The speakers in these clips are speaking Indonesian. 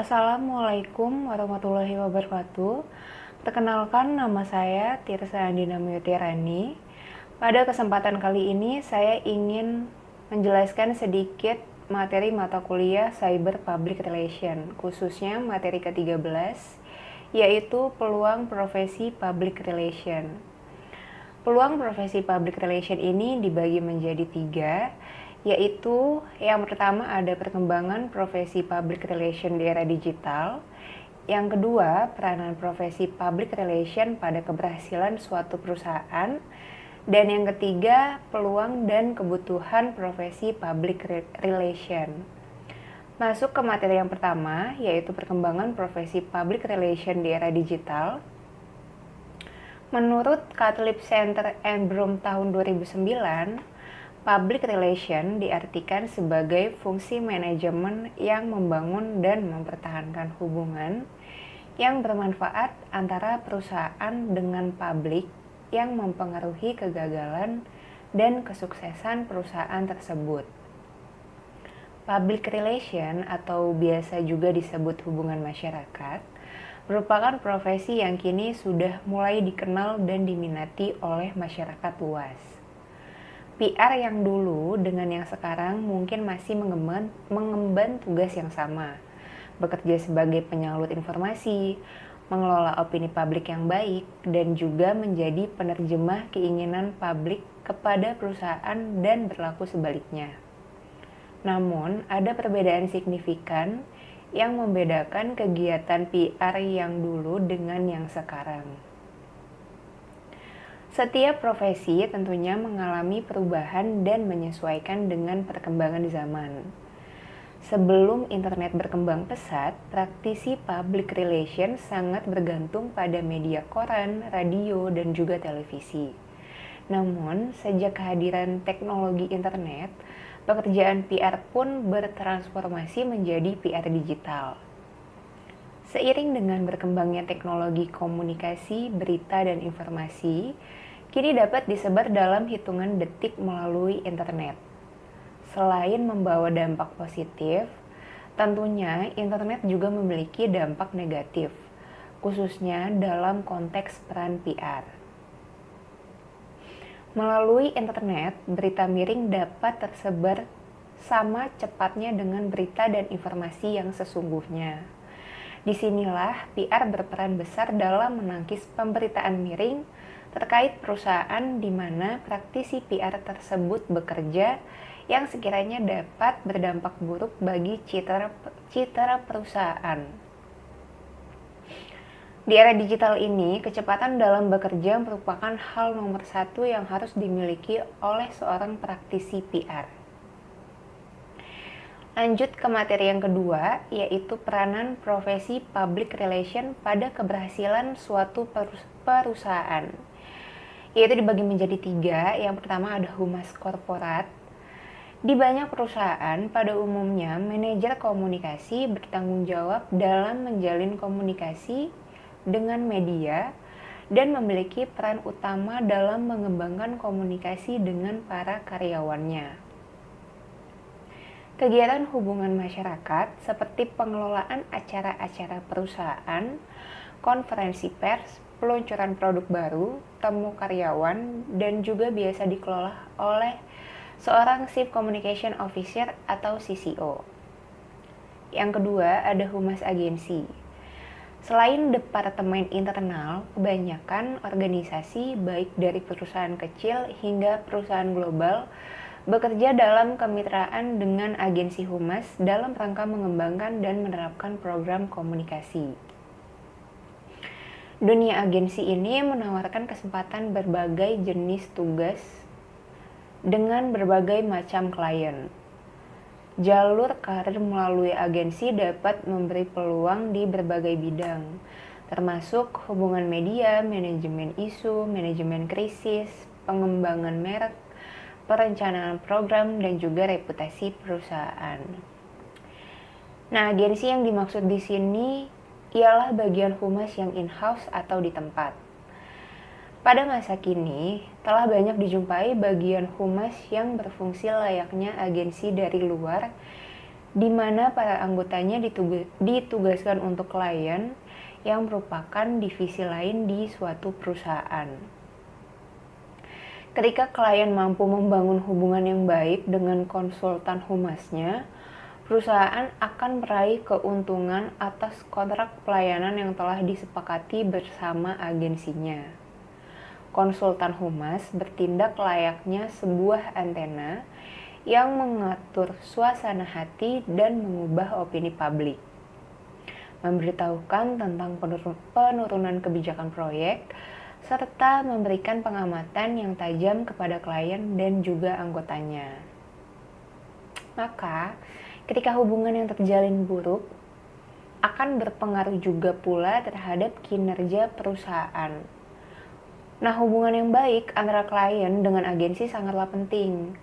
Assalamualaikum warahmatullahi wabarakatuh. Perkenalkan, nama saya Tirsa Andina Muyutirani. Pada kesempatan kali ini saya ingin menjelaskan sedikit materi mata kuliah Cyber Public Relation, khususnya materi ke-13, yaitu peluang profesi Public Relation. Peluang profesi Public Relation ini dibagi menjadi 3, yaitu yang pertama ada perkembangan profesi Public Relation di era digital, yang kedua peranan profesi Public Relation pada keberhasilan suatu perusahaan, dan yang ketiga peluang dan kebutuhan profesi Public Relation. Masuk ke materi yang pertama, yaitu perkembangan profesi Public Relation di era digital. Menurut Catholic Center and Broom tahun 2009, Public Relation diartikan sebagai fungsi manajemen yang membangun dan mempertahankan hubungan yang bermanfaat antara perusahaan dengan publik yang mempengaruhi kegagalan dan kesuksesan perusahaan tersebut. Public Relation atau biasa juga disebut hubungan masyarakat merupakan profesi yang kini sudah mulai dikenal dan diminati oleh masyarakat luas. PR yang dulu dengan yang sekarang mungkin masih mengemban tugas yang sama, bekerja sebagai penyalur informasi, mengelola opini publik yang baik, dan juga menjadi penerjemah keinginan publik kepada perusahaan dan berlaku sebaliknya. Namun, ada perbedaan signifikan yang membedakan kegiatan PR yang dulu dengan yang sekarang. Setiap profesi tentunya mengalami perubahan dan menyesuaikan dengan perkembangan zaman. Sebelum internet berkembang pesat, praktisi public relation sangat bergantung pada media koran, radio, dan juga televisi. Namun, sejak kehadiran teknologi internet, pekerjaan PR pun bertransformasi menjadi PR digital. Seiring dengan berkembangnya teknologi komunikasi, berita, dan informasi, kini dapat disebar dalam hitungan detik melalui internet. Selain membawa dampak positif, tentunya internet juga memiliki dampak negatif, khususnya dalam konteks peran PR. Melalui internet, berita miring dapat tersebar sama cepatnya dengan berita dan informasi yang sesungguhnya. Disinilah PR berperan besar dalam menangkis pemberitaan miring terkait perusahaan di mana praktisi PR tersebut bekerja yang sekiranya dapat berdampak buruk bagi citra perusahaan. Di era digital ini, kecepatan dalam bekerja merupakan hal nomor satu yang harus dimiliki oleh seorang praktisi PR. Lanjut ke materi yang kedua, yaitu peranan profesi Public Relation pada keberhasilan suatu perusahaan. Yaitu dibagi menjadi 3, yang pertama ada humas korporat. Di banyak perusahaan, pada umumnya manajer komunikasi bertanggung jawab dalam menjalin komunikasi dengan media dan memiliki peran utama dalam mengembangkan komunikasi dengan para karyawannya. Kegiatan hubungan masyarakat seperti pengelolaan acara-acara perusahaan, konferensi pers, peluncuran produk baru, temu karyawan, dan juga biasa dikelola oleh seorang Chief Communication Officer atau CCO. Yang kedua ada humas agensi. Selain departemen internal, kebanyakan organisasi baik dari perusahaan kecil hingga perusahaan global bekerja dalam kemitraan dengan agensi humas dalam rangka mengembangkan dan menerapkan program komunikasi. Dunia agensi ini menawarkan kesempatan berbagai jenis tugas dengan berbagai macam klien. Jalur karir melalui agensi dapat memberi peluang di berbagai bidang, termasuk hubungan media, manajemen isu, manajemen krisis, pengembangan merek, perencanaan program, dan juga reputasi perusahaan. Nah, agensi yang dimaksud di sini ialah bagian humas yang in-house atau di tempat. Pada masa kini, telah banyak dijumpai bagian humas yang berfungsi layaknya agensi dari luar di mana para anggotanya ditugaskan untuk klien yang merupakan divisi lain di suatu perusahaan. Ketika klien mampu membangun hubungan yang baik dengan konsultan humasnya, perusahaan akan meraih keuntungan atas kontrak pelayanan yang telah disepakati bersama agensinya. Konsultan humas bertindak layaknya sebuah antena yang mengatur suasana hati dan mengubah opini publik, memberitahukan tentang penurunan kebijakan proyek, serta memberikan pengamatan yang tajam kepada klien dan juga anggotanya. Maka, ketika hubungan yang terjalin buruk, akan berpengaruh juga pula terhadap kinerja perusahaan. Nah, hubungan yang baik antara klien dengan agensi sangatlah penting.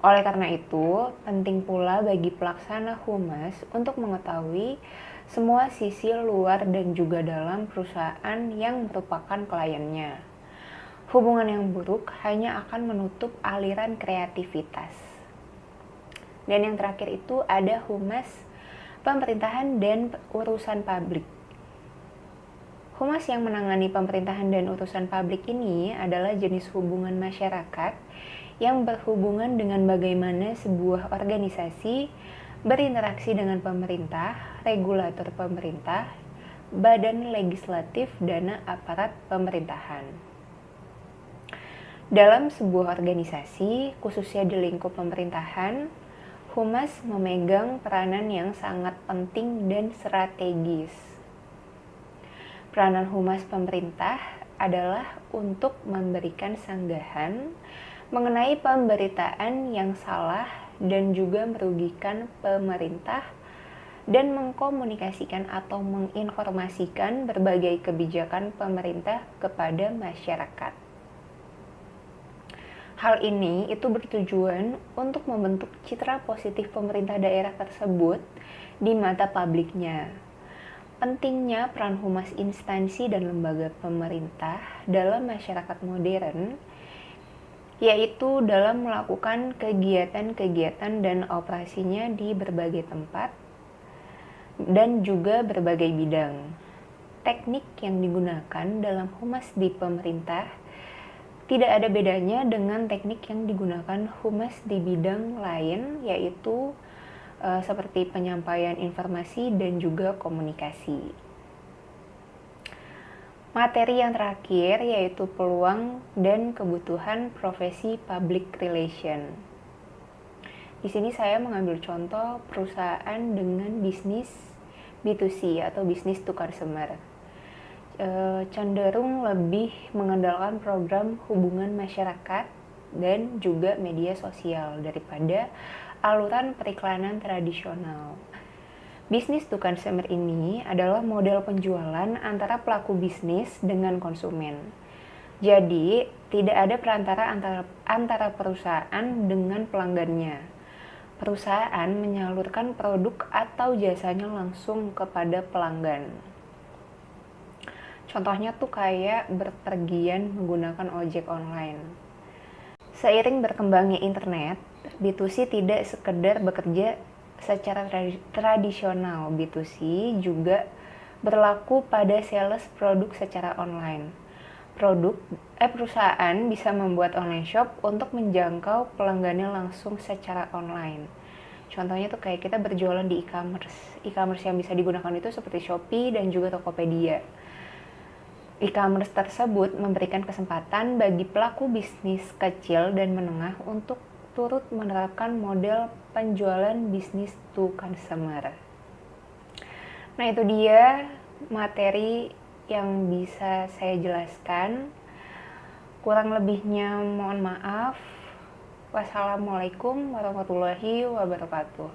Oleh karena itu, penting pula bagi pelaksana humas untuk mengetahui semua sisi luar dan juga dalam perusahaan yang merupakan kliennya. Hubungan yang buruk hanya akan menutup aliran kreativitas. Dan yang terakhir itu ada humas pemerintahan dan urusan publik. Humas yang menangani pemerintahan dan urusan publik ini adalah jenis hubungan masyarakat yang berhubungan dengan bagaimana sebuah organisasi berinteraksi dengan pemerintah, regulator pemerintah, badan legislatif, dan aparat pemerintahan. Dalam sebuah organisasi, khususnya di lingkup pemerintahan, humas memegang peranan yang sangat penting dan strategis. Peranan humas pemerintah adalah untuk memberikan sanggahan mengenai pemberitaan yang salah dan juga merugikan pemerintah dan mengkomunikasikan atau menginformasikan berbagai kebijakan pemerintah kepada masyarakat. Hal ini itu bertujuan untuk membentuk citra positif pemerintah daerah tersebut di mata publiknya. Pentingnya peran humas instansi dan lembaga pemerintah dalam masyarakat modern, yaitu dalam melakukan kegiatan-kegiatan dan operasinya di berbagai tempat dan juga berbagai bidang. Teknik yang digunakan dalam humas di pemerintah tidak ada bedanya dengan teknik yang digunakan humas di bidang lain, yaitu seperti penyampaian informasi dan juga komunikasi. Materi yang terakhir yaitu peluang dan kebutuhan profesi public relation. Di sini saya mengambil contoh perusahaan dengan bisnis B2C atau business to consumer. Cenderung lebih mengandalkan program hubungan masyarakat dan juga media sosial daripada aluran periklanan tradisional. Bisnis to consumer ini adalah model penjualan antara pelaku bisnis dengan konsumen. Jadi, tidak ada perantara antara perusahaan dengan pelanggannya. Perusahaan menyalurkan produk atau jasanya langsung kepada pelanggan. Contohnya tuh kayak berpergian menggunakan ojek online. Seiring berkembangnya internet, B2C tidak sekedar bekerja secara tradisional. B2C juga berlaku pada sales produk secara online. Perusahaan bisa membuat online shop untuk menjangkau pelanggannya langsung secara online. Contohnya tuh kayak kita berjualan di e-commerce. E-commerce yang bisa digunakan itu seperti Shopee dan juga Tokopedia. E-commerce tersebut memberikan kesempatan bagi pelaku bisnis kecil dan menengah untuk turut menerapkan model penjualan bisnis to consumer. Nah, itu dia materi yang bisa saya jelaskan. Kurang lebihnya mohon maaf. Wassalamualaikum warahmatullahi wabarakatuh.